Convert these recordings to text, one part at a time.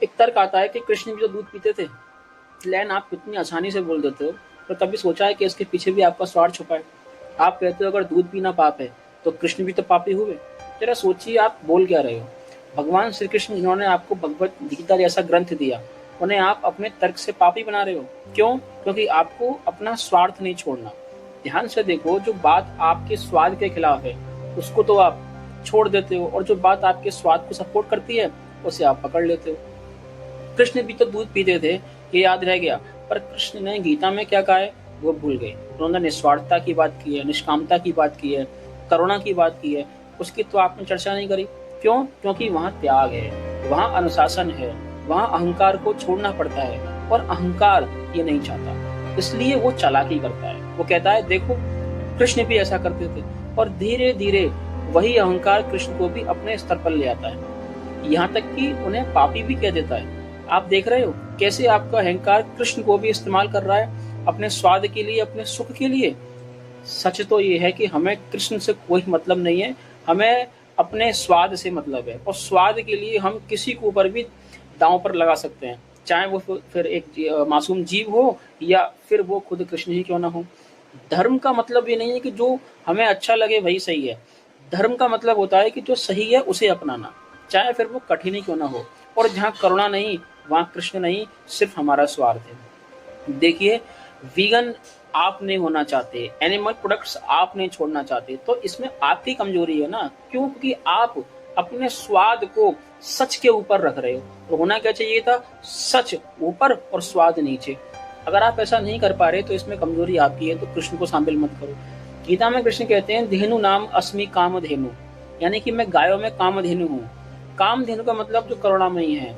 एक तर्क आता है कि कृष्ण भी तो दूध पीते थे, लेकिन आप कितनी आसानी से बोल देते हो। पर कभी सोचा है कि इसके पीछे भी आपका स्वार्थ छुपा है? आप कहते हो अगर दूध पीना पाप है तो कृष्ण भी तो पापी हुए। जरा सोचिए आप बोल क्या रहे हो। भगवान श्री कृष्ण जिन्होंने आपको भगवत गीता जैसा ग्रंथ दिया, उन्हें आप अपने तर्क से पापी बना रहे हो। क्यों? क्योंकि आपको अपना स्वार्थ नहीं छोड़ना। ध्यान से देखो, जो बात आपके स्वाद के खिलाफ है उसको तो आप छोड़ देते हो, और जो बात आपके स्वाद को सपोर्ट करती है उसे आप पकड़ लेते हो। कृष्ण भी तो दूध पीते थे, ये याद रह गया, पर कृष्ण ने गीता में क्या कहा है वो भूल गए। उन्होंने निस्वार्थता की बात की है, निष्कामता की बात की है, करुणा की बात की है, उसकी तो आपने चर्चा नहीं करी। क्यों? क्योंकि वहाँ त्याग है, वहाँ अनुशासन है, वहाँ अहंकार को छोड़ना पड़ता है, और अहंकार ये नहीं चाहता, इसलिए वो चालाकी करता है। वो कहता है देखो कृष्ण भी ऐसा करते थे, और धीरे धीरे वही अहंकार कृष्ण को भी अपने स्तर पर ले आता है, यहाँ तक कि उन्हें पापी भी कह देता है। आप देख रहे हो कैसे आपका अहंकार कृष्ण को भी इस्तेमाल कर रहा है अपने स्वाद के लिए, अपने सुख के लिए। सच तो ये है कि हमें कृष्ण से कोई मतलब नहीं है, हमें अपने स्वाद से मतलब है, और स्वाद के लिए हम किसी के ऊपर भी दांव पर लगा सकते हैं, चाहे वो फिर एक मासूम जीव हो या फिर वो खुद कृष्ण ही क्यों ना हो। धर्म का मतलब ये नहीं है कि जो हमें अच्छा लगे वही सही है। धर्म का मतलब होता है कि जो सही है उसे अपनाना, चाहे फिर वो कठिन ही क्यों ना हो। और जहाँ करुणा नहीं वहाँ कृष्ण नहीं, सिर्फ हमारा स्वार्थ है। देखिए, वीगन आप नहीं होना चाहते, एनिमल प्रोडक्ट्स आप नहीं छोड़ना चाहते, तो इसमें आपकी कमजोरी है ना। क्यों? क्योंकि आप अपने स्वाद को सच के ऊपर रख रहे हो। तो होना क्या चाहिए था? सच ऊपर और स्वाद नीचे। अगर आप ऐसा नहीं कर पा रहे तो इसमें कमजोरी आपकी है, तो कृष्ण को शामिल मत करो। गीता में कृष्ण कहते हैं धेनु नाम अस्मि कामधेनु, यानी कि मैं गायों में कामधेनु हूँ। कामधेनु का मतलब जो करुणामयी है,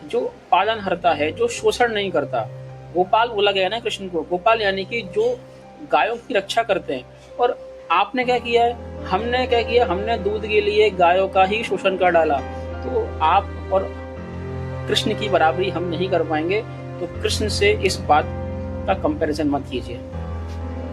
जो पालन हरता है, जो शोषण नहीं करता। गोपाल बोला गया ना कृष्ण को, गोपाल यानी कि जो गायों की रक्षा करते हैं। और आपने क्या किया है? हमने क्या किया? हमने दूध के लिए गायों का ही शोषण कर डाला। तो आप और कृष्ण की बराबरी हम नहीं कर पाएंगे, तो कृष्ण से इस बात का कंपैरिजन मत कीजिए।